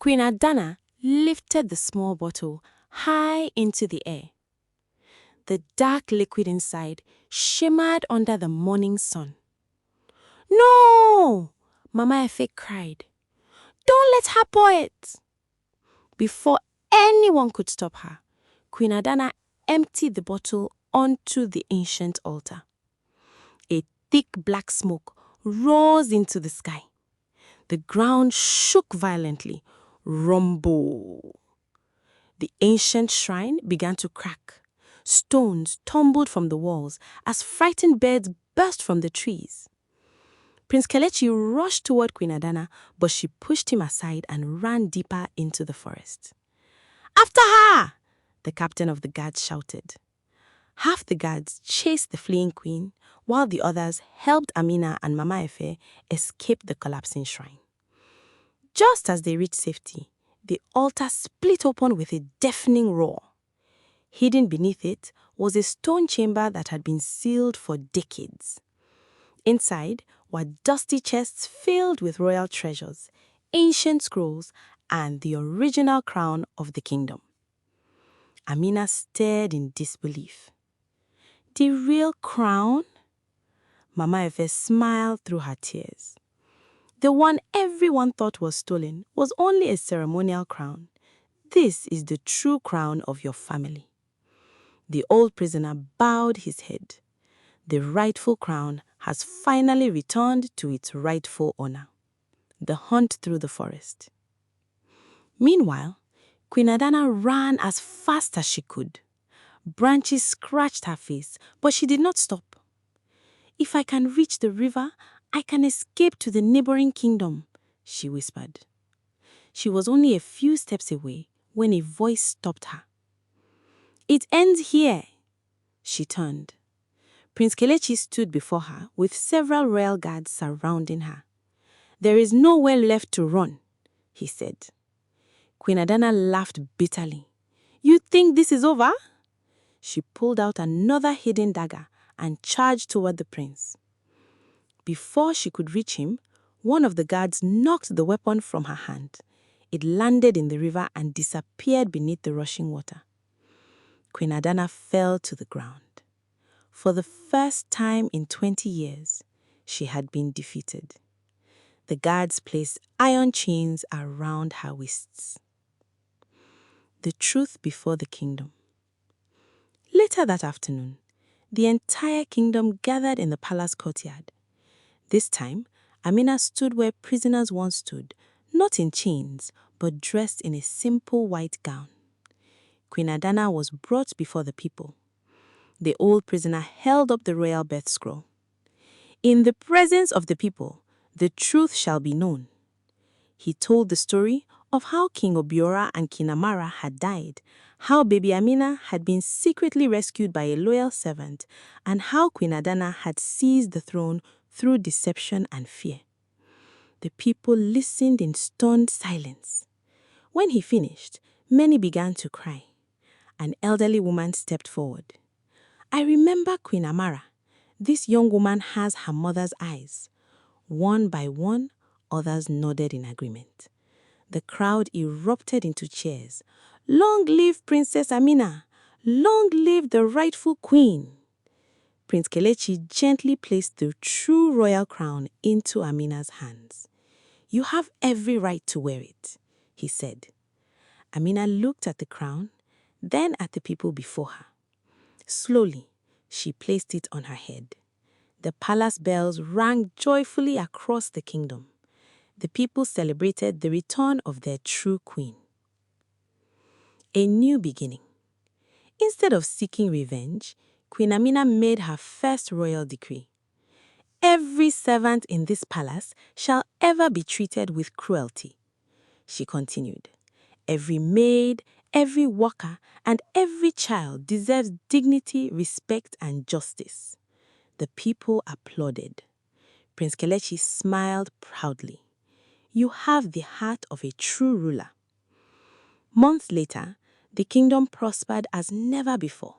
Queen Adanna lifted the small bottle high into the air. The dark liquid inside shimmered under the morning sun. "No!" Mama Efe cried. "Don't let her pour it!" Before anyone could stop her, Queen Adanna emptied the bottle onto the ancient altar. A thick black smoke rose into the sky. The ground shook violently. Rumble. The ancient shrine began to crack. Stones tumbled from the walls as frightened birds burst from the trees. Prince Kelechi rushed toward Queen Adanna, but she pushed him aside and ran deeper into the forest. "After her!" the captain of the guards shouted. Half the guards chased the fleeing queen, while the others helped Amina and Mama Efe escape the collapsing shrine. Just as they reached safety, the altar split open with a deafening roar. Hidden beneath it was a stone chamber that had been sealed for decades. Inside were dusty chests filled with royal treasures, ancient scrolls, and the original crown of the kingdom. Amina stared in disbelief. "The real crown?" Mama Efe smiled through her tears. "The one everyone thought was stolen was only a ceremonial crown. This is the true crown of your family." The old prisoner bowed his head. The rightful crown has finally returned to its rightful owner. The hunt through the forest. Meanwhile, Queen Adanna ran as fast as she could. Branches scratched her face, but she did not stop. "If I can reach the river, I can escape to the neighboring kingdom," she whispered. She was only a few steps away when a voice stopped her. "It ends here." She turned. Prince Kelechi stood before her with several royal guards surrounding her. "There is nowhere left to run," he said. Queen Adanna laughed bitterly. "You think this is over?" She pulled out another hidden dagger and charged toward the prince. Before she could reach him, one of the guards knocked the weapon from her hand. It landed in the river and disappeared beneath the rushing water. Queen Adanna fell to the ground. For the first time in 20 years, she had been defeated. The guards placed iron chains around her wrists. The truth before the kingdom. Later that afternoon, the entire kingdom gathered in the palace courtyard. This time, Amina stood where prisoners once stood, not in chains, but dressed in a simple white gown. Queen Adanna was brought before the people. The old prisoner held up the royal birth scroll. "In the presence of the people, the truth shall be known." He told the story of how King Obiora and Queen Amara had died, how baby Amina had been secretly rescued by a loyal servant, and how Queen Adanna had seized the throne through deception and fear. The people listened in stunned silence. When he finished, many began to cry. An elderly woman stepped forward. "I remember Queen Amara. This young woman has her mother's eyes." One by one, others nodded in agreement. The crowd erupted into cheers. "Long live Princess Amina! Long live the rightful queen!" Prince Kelechi gently placed the true royal crown into Amina's hands. "You have every right to wear it," he said. Amina looked at the crown, then at the people before her. Slowly, she placed it on her head. The palace bells rang joyfully across the kingdom. The people celebrated the return of their true queen. A new beginning. Instead of seeking revenge, Queen Amina made her first royal decree. "Every servant in this palace shall ever be treated with cruelty," she continued. "Every maid, every worker, and every child deserves dignity, respect, and justice." The people applauded. Prince Kelechi smiled proudly. "You have the heart of a true ruler." Months later, the kingdom prospered as never before.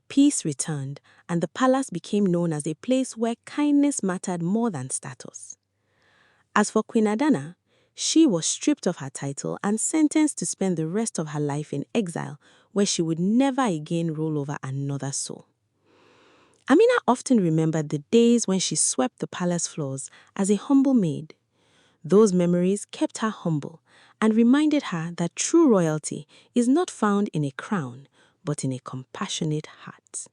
Peace returned, and the palace became known as a place where kindness mattered more than status. As for Queen Adanna, She was stripped of her title and sentenced to spend the rest of her life in exile, where she would never again rule over another soul. Amina often remembered the days when she swept the palace floors as a humble maid. Those memories kept her humble and reminded her that true royalty is not found in a crown, but in a compassionate heart.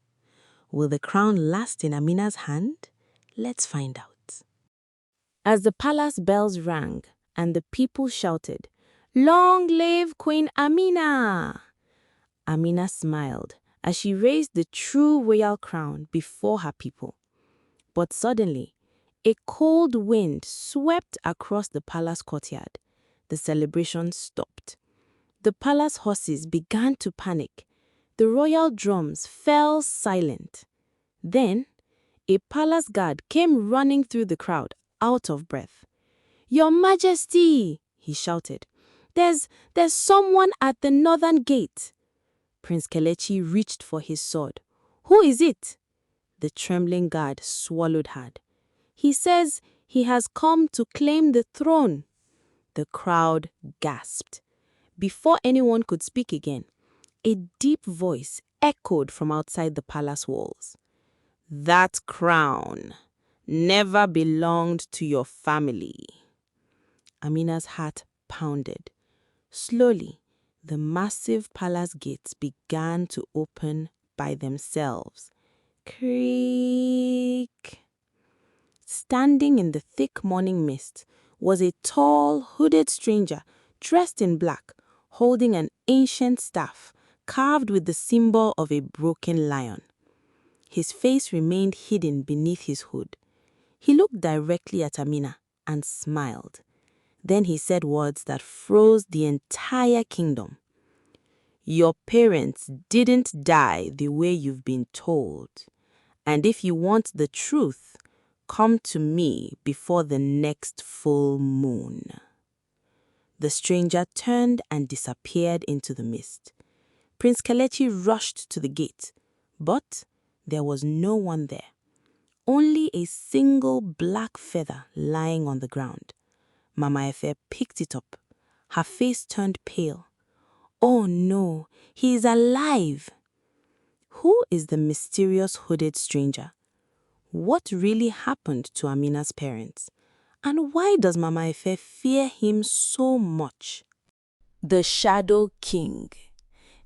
Will the crown last in Amina's hand? Let's find out. As the palace bells rang and the people shouted, "Long live Queen Amina!" Amina smiled as she raised the true royal crown before her people. But suddenly, a cold wind swept across the palace courtyard. The celebration stopped. The palace horses began to panic. The royal drums fell silent. Then, a palace guard came running through the crowd, out of breath. "Your Majesty," he shouted, there's someone at the northern gate." Prince Kelechi reached for his sword. "Who is it?" The trembling guard swallowed hard. "He says he has come to claim the throne." The crowd gasped. Before anyone could speak again, a deep voice echoed from outside the palace walls. "That crown never belonged to your family." Amina's heart pounded. Slowly, the massive palace gates began to open by themselves. Creak. Standing in the thick morning mist was a tall, hooded stranger dressed in black, holding an ancient staff carved with the symbol of a broken lion. His face remained hidden beneath his hood. He looked directly at Amina and smiled. Then he said words that froze the entire kingdom. "Your parents didn't die the way you've been told. And if you want the truth, come to me before the next full moon." The stranger turned and disappeared into the mist. Prince Kelechi rushed to the gate, but there was no one there. Only a single black feather lying on the ground. Mama Efe picked it up. Her face turned pale. "Oh no, he is alive!" Who is the mysterious hooded stranger? What really happened to Amina's parents? And why does Mama Efe fear him so much? The Shadow King.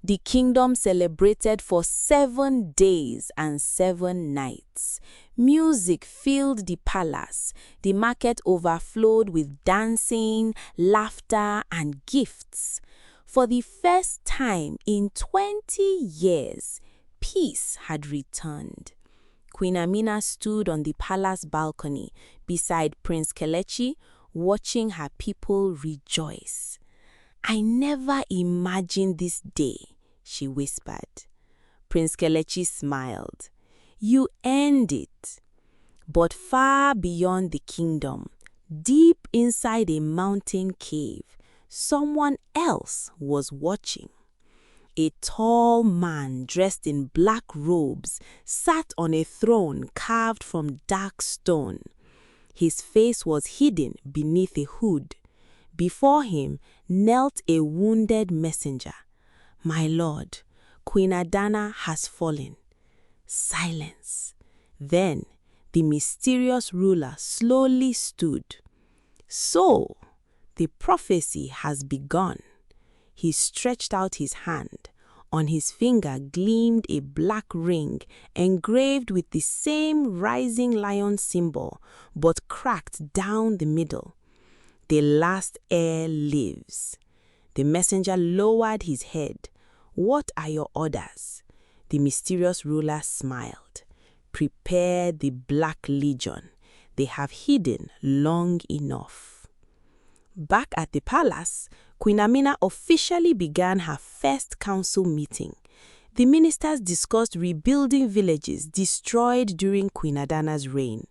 The kingdom celebrated for 7 days and 7 nights. Music filled the palace. The market overflowed with dancing, laughter, and gifts. For the first time in 20 years, peace had returned. Queen Amina stood on the palace balcony beside Prince Kelechi, watching her people rejoice. "I never imagined this day," she whispered. Prince Kelechi smiled. "You earned it." But far beyond the kingdom, deep inside a mountain cave, someone else was watching. A tall man dressed in black robes sat on a throne carved from dark stone. His face was hidden beneath a hood. Before him knelt a wounded messenger. "My lord, Queen Adanna has fallen." Silence. Then the mysterious ruler slowly stood. "So, the prophecy has begun." He stretched out his hand. On his finger gleamed a black ring engraved with the same rising lion symbol, but cracked down the middle. "The last heir lives." The messenger lowered his head. "What are your orders?" The mysterious ruler smiled. "Prepare the Black Legion. They have hidden long enough." Back at the palace, Queen Amina officially began her first council meeting. The ministers discussed rebuilding villages destroyed during Queen Adanna's reign.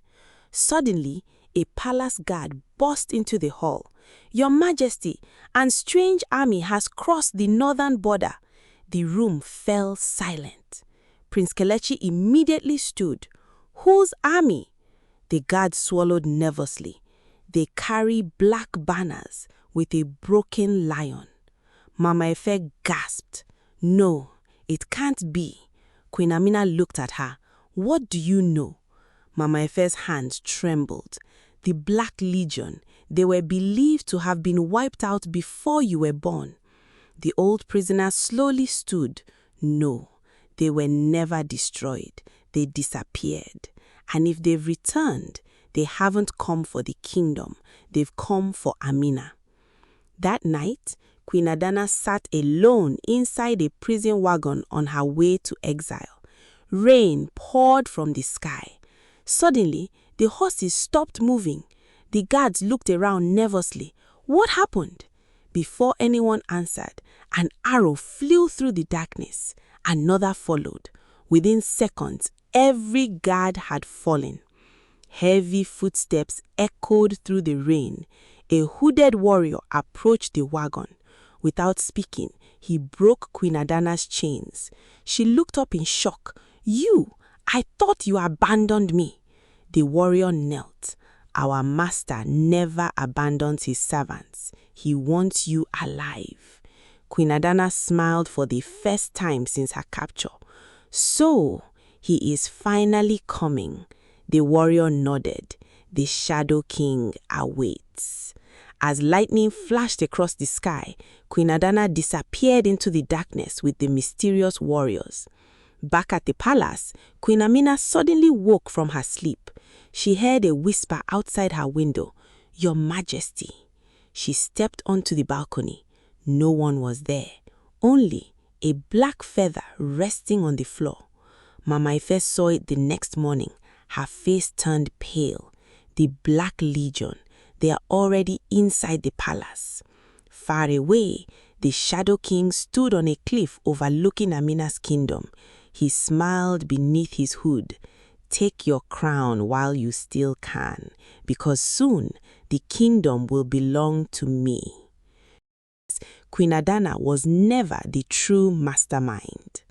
Suddenly, a palace guard burst into the hall. "Your Majesty, a strange army has crossed the northern border." The room fell silent. Prince Kelechi immediately stood. "Whose army?" The guard swallowed nervously. "They carry black banners. with a broken lion. Mama Efe gasped. "No, it can't be." Queen Amina looked at her. "What do you know?" Mama Efe's hands trembled. "The Black Legion, they were believed to have been wiped out before you were born." The old prisoner slowly stood. "No, they were never destroyed. They disappeared. And if they've returned, they haven't come for the kingdom. They've come for Amina." That night, Queen Adanna sat alone inside a prison wagon on her way to exile. Rain poured from the sky. Suddenly, the horses stopped moving. The guards looked around nervously. What happened? Before anyone answered, an arrow flew through the darkness. Another followed. Within seconds, every guard had fallen. Heavy footsteps echoed through the rain. A hooded warrior approached the wagon. Without speaking, he broke Queen Adanna's chains. She looked up in shock. I thought you abandoned me." The warrior knelt. "Our master never abandons his servants. He wants you alive." Queen Adanna smiled for the first time since her capture. "So, he is finally coming." The warrior nodded. "The Shadow King awaits." As lightning flashed across the sky, Queen Adanna disappeared into the darkness with the mysterious warriors. Back at the palace, Queen Amina suddenly woke from her sleep. She heard a whisper outside her window, "Your Majesty." She stepped onto the balcony. No one was there, only a black feather resting on the floor. Mama Ife saw it the next morning. Her face turned pale. The Black Legion, they are already inside the palace. Far away, the Shadow King stood on a cliff overlooking Amina's kingdom. He smiled beneath his hood. "Take your crown while you still can, because soon the kingdom will belong to me." Queen Adanna was never the true mastermind.